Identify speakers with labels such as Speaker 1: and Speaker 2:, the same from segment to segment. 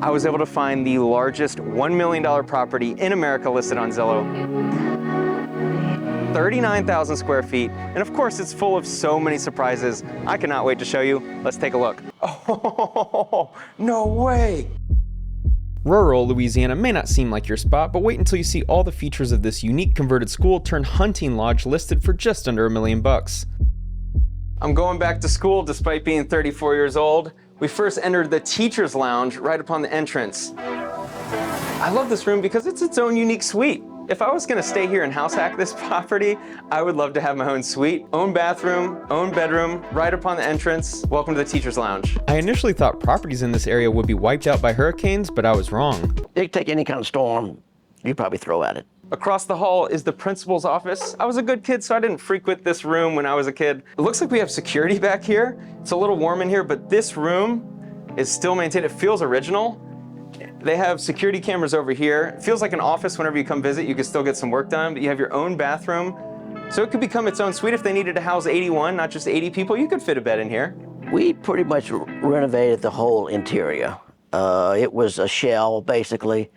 Speaker 1: I was able to find the largest $1 million property in America listed on Zillow. 39,000 square feet, and of course it's full of so many surprises. I cannot wait to show you. Let's take a look. Oh, no way!
Speaker 2: Rural Louisiana may not seem like your spot, but wait until you see all the features of this unique converted school turned hunting lodge listed for just under $1 million.
Speaker 1: I'm going back to school despite being 34 years old. We first entered the teacher's lounge right upon the entrance. I love this room because it's its own unique suite. If I was gonna stay here and house hack this property, I would love to have my own suite, own bathroom, own bedroom, right upon the entrance. Welcome to the teacher's lounge.
Speaker 2: I initially thought properties in this area would be wiped out by hurricanes, but I was wrong.
Speaker 3: They could take any kind of storm, you'd probably throw at it.
Speaker 1: Across the hall is the principal's office. I was a good kid, so I didn't frequent this room when I was a kid. It looks like we have security back here. It's a little warm in here, but this room is still maintained. It feels original. They have security cameras over here. It feels like an office whenever you come visit. You can still get some work done, but you have your own bathroom. So it could become its own suite if they needed to house 81, not just 80 people. You could fit a bed in here.
Speaker 3: We pretty much renovated the whole interior. It was a shell, basically.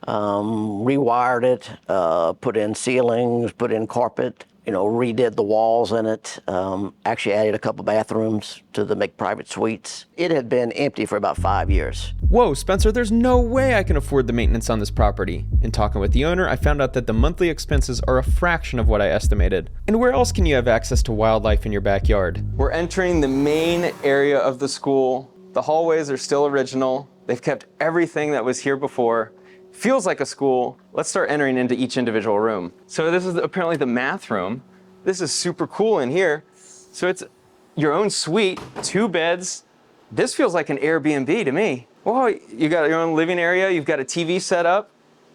Speaker 3: Rewired it, put in ceilings, put in carpet, redid the walls in it, actually added a couple bathrooms to make private suites. It had been empty for about 5 years.
Speaker 2: Whoa, Spencer, there's no way I can afford the maintenance on this property. In talking with the owner, I found out that the monthly expenses are a fraction of what I estimated. And where else can you have access to wildlife in your backyard?
Speaker 1: We're entering the main area of the school. The hallways are still original. They've kept everything that was here before. Feels like a school. Let's start entering into each individual room. So this is apparently the math room. This is super cool in here. So it's your own suite, 2 beds. This feels like an Airbnb to me. Whoa, you got your own living area. You've got a TV set up.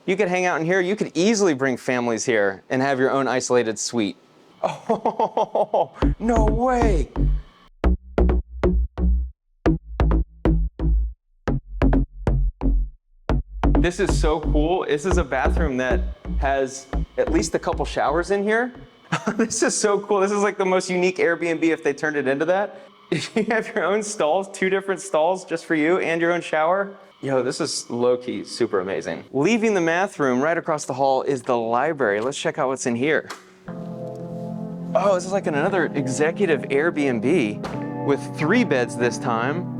Speaker 1: You could hang out in here. You could easily bring families here and have your own isolated suite. Oh, no way. This is so cool. This is a bathroom that has at least a couple showers in here. This is so cool. This is like the most unique Airbnb if they turned it into that. You have your own stalls, 2 different stalls just for you and your own shower. Yo, this is low-key super amazing. Leaving the math room, right across the hall is the library. Let's check out what's in here. Oh, this is like another executive Airbnb with 3 beds this time.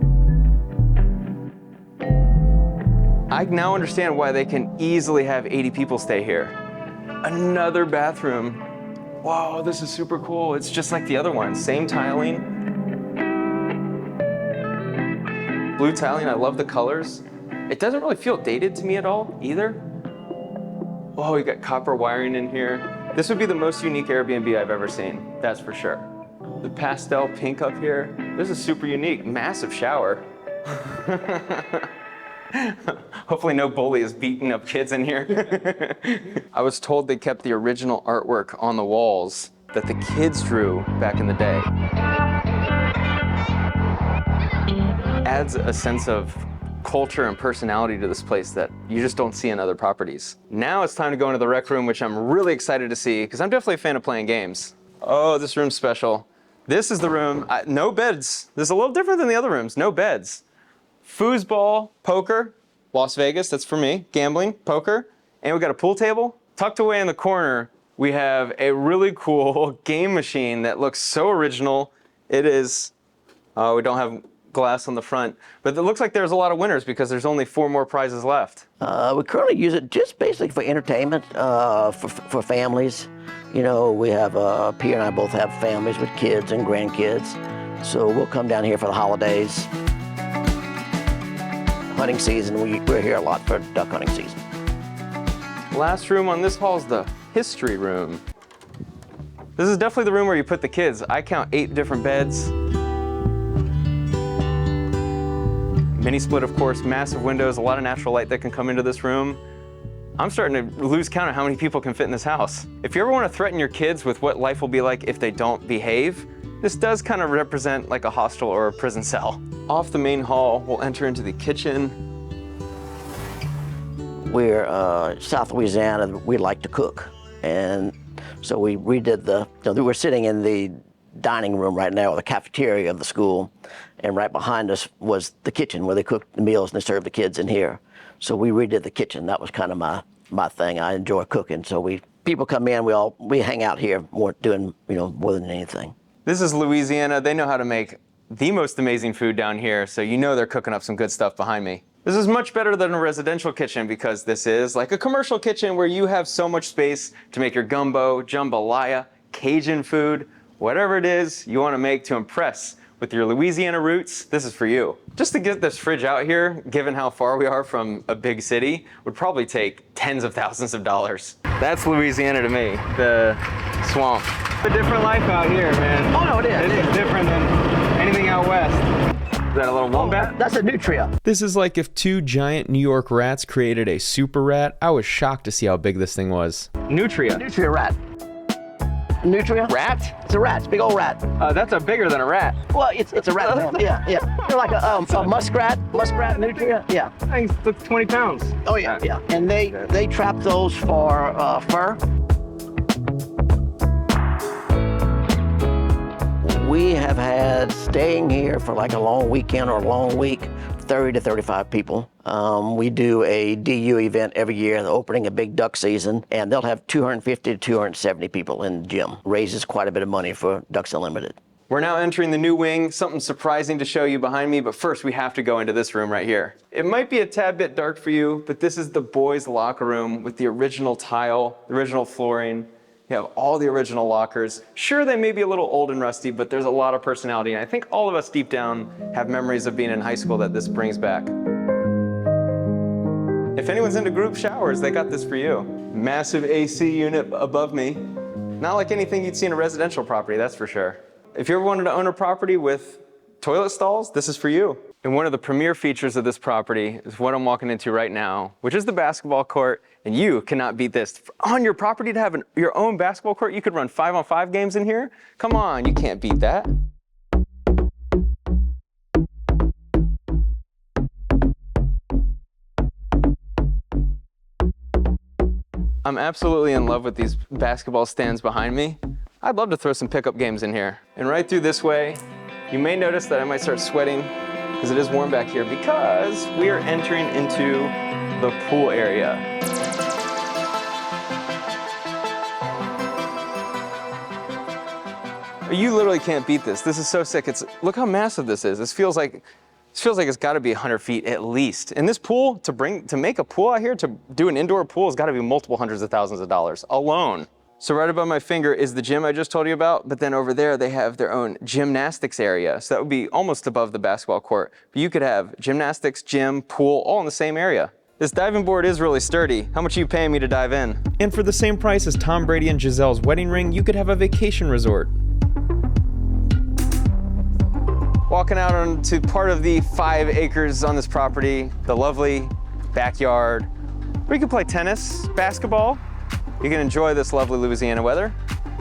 Speaker 1: I now understand why they can easily have 80 people stay here. Another bathroom. Whoa, this is super cool. It's just like the other one, same tiling. Blue tiling, I love the colors. It doesn't really feel dated to me at all either. Whoa, you got copper wiring in here. This would be the most unique Airbnb I've ever seen, that's for sure. The pastel pink up here. This is super unique, massive shower. Hopefully no bully is beating up kids in here. I was told they kept the original artwork on the walls that the kids drew back in the day. Adds a sense of culture and personality to this place that you just don't see in other properties. Now it's time to go into the rec room, which I'm really excited to see because I'm definitely a fan of playing games. Oh, this room's special. This is the room, no beds. This is a little different than the other rooms, no beds. Foosball, poker, Las Vegas, that's for me, gambling, poker, and we got a pool table. Tucked away in the corner, we have a really cool game machine that looks so original. It is, we don't have glass on the front, but it looks like there's a lot of winners because there's only 4 more prizes left.
Speaker 3: We currently use it just basically for entertainment, for families. We have, Pia and I both have families with kids and grandkids, so we'll come down here for the holidays. Hunting season, we're here a lot for duck hunting season.
Speaker 1: Last room on this hall is the history room. This is definitely the room where you put the kids. I count 8 different beds. Mini split, of course, massive windows, a lot of natural light that can come into this room. I'm starting to lose count of how many people can fit in this house. If you ever want to threaten your kids with what life will be like if they don't behave, this does kind of represent like a hostel or a prison cell. Off the main hall, we'll enter into the kitchen.
Speaker 3: We're South Louisiana, we like to cook. And so we redid we were sitting in the dining room right now, or the cafeteria of the school. and right behind us was the kitchen where they cooked the meals and they served the kids in here. So we redid the kitchen. That was kind of my thing. I enjoy cooking, so people come in, we hang out here more doing more than anything.
Speaker 1: This is Louisiana. They know how to make the most amazing food down here, so you know they're cooking up some good stuff behind me. This is much better than a residential kitchen because this is like a commercial kitchen where you have so much space to make your gumbo, jambalaya, Cajun food, whatever it is you want to make to impress with your Louisiana roots. This is for you. Just to get this fridge out here, given how far we are from a big city, would probably take tens of thousands of dollars. That's Louisiana to me, the swamp. A different life out here, man.
Speaker 3: Oh no, it is.
Speaker 1: This is different than anything out west. Is that a little wombat?
Speaker 3: That's a nutria.
Speaker 2: This is like if two giant New York rats created a super rat. I was shocked to see how big this thing was.
Speaker 1: Nutria.
Speaker 3: Nutria rat. Nutria?
Speaker 1: Rat?
Speaker 3: It's a rat. It's a big old rat.
Speaker 1: That's a bigger than a rat.
Speaker 3: Well, it's a rat family. Yeah. They're like a muskrat nutria. Yeah.
Speaker 1: I think it's 20 pounds.
Speaker 3: Oh yeah. And they trap those for fur. We have had, staying here for like a long weekend or a long week, 30 to 35 people. We do a DU event every year, the opening of big duck season, and they'll have 250 to 270 people in the gym. Raises quite a bit of money for Ducks Unlimited.
Speaker 1: We're now entering the new wing, something surprising to show you behind me, but first we have to go into this room right here. It might be a tad bit dark for you, but this is the boys' locker room with the original tile, the original flooring. You have all the original lockers. Sure, they may be a little old and rusty, but there's a lot of personality, and I think all of us deep down have memories of being in high school that this brings back. If anyone's into group showers, they got this for you. Massive AC unit above me. Not like anything you'd see in a residential property, that's for sure. If you ever wanted to own a property with toilet stalls, this is for you. And one of the premier features of this property is what I'm walking into right now, which is the basketball court, and you cannot beat this. On your property to have your own basketball court, you could run 5-on-5 games in here? Come on, you can't beat that. I'm absolutely in love with these basketball stands behind me. I'd love to throw some pickup games in here. And right through this way, you may notice that I might start sweating because it is warm back here because we are entering into the pool area. You literally can't beat this. This is so sick. Look how massive this is. This feels like it's got to be 100 feet at least. And this pool, to make a pool out here, to do an indoor pool, has got to be multiple hundreds of thousands of dollars alone. So right above my finger is the gym I just told you about, but then over there they have their own gymnastics area. So that would be almost above the basketball court. But you could have gymnastics, gym, pool, all in the same area. This diving board is really sturdy. How much are you paying me to dive in?
Speaker 2: And for the same price as Tom Brady and Gisele's wedding ring, you could have a vacation resort.
Speaker 1: Walking out onto part of the 5 acres on this property, the lovely backyard, where you can play tennis, basketball. You can enjoy this lovely Louisiana weather,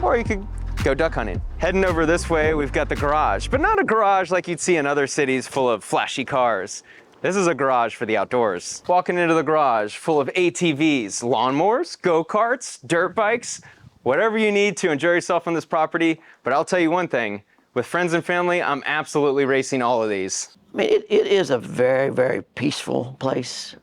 Speaker 1: or you could go duck hunting. Heading over this way, we've got the garage, but not a garage like you'd see in other cities full of flashy cars. This is a garage for the outdoors. Walking into the garage full of ATVs, lawnmowers, go-karts, dirt bikes, whatever you need to enjoy yourself on this property. But I'll tell you one thing, with friends and family, I'm absolutely racing all of these.
Speaker 3: I mean, it is a very, very peaceful place.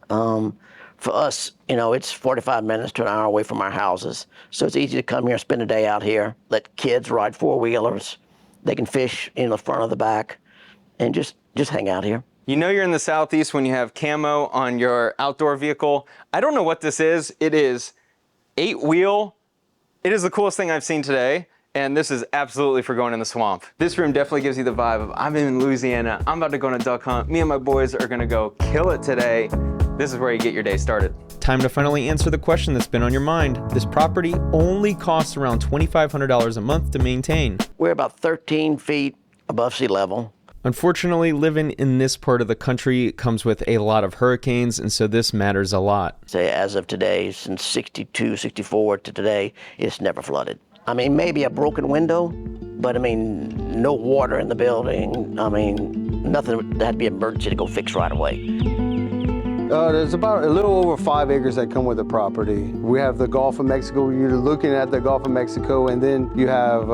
Speaker 3: For us, it's 45 minutes to an hour away from our houses. So it's easy to come here and spend a day out here, let kids ride four-wheelers. They can fish in the front or the back and just hang out here.
Speaker 1: You know you're in the Southeast when you have camo on your outdoor vehicle. I don't know what this is. It is 8-wheel. It is the coolest thing I've seen today. And this is absolutely for going in the swamp. This room definitely gives you the vibe of I'm in Louisiana. I'm about to go on a duck hunt. Me and my boys are gonna go kill it today. This is where you get your day started.
Speaker 2: Time to finally answer the question that's been on your mind. This property only costs around $2,500 a month to maintain.
Speaker 3: We're about 13 feet above sea level.
Speaker 2: Unfortunately, living in this part of the country comes with a lot of hurricanes, and so this matters a lot.
Speaker 3: Say as of today, since 62, 64 to today, it's never flooded. I mean, maybe a broken window, but I mean, no water in the building. I mean, nothing that had to be emergency to go fix right away.
Speaker 4: There's about a little over 5 acres that come with the property. We have the Gulf of Mexico. You're looking at the Gulf of Mexico, and then you have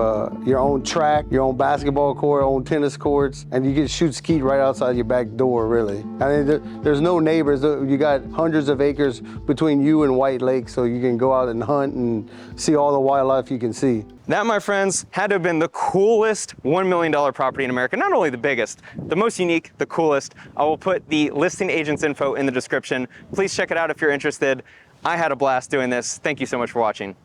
Speaker 4: your own track, your own basketball court, own tennis courts, and you can shoot skeet right outside your back door, really. I mean, there's no neighbors. You got hundreds of acres between you and White Lake, so you can go out and hunt and see all the wildlife you can see.
Speaker 1: That, my friends, had to have been the coolest $1 million property in America. Not only the biggest, the most unique, the coolest. I will put the listing agent's info in the description. Please check it out if you're interested. I had a blast doing this. Thank you so much for watching.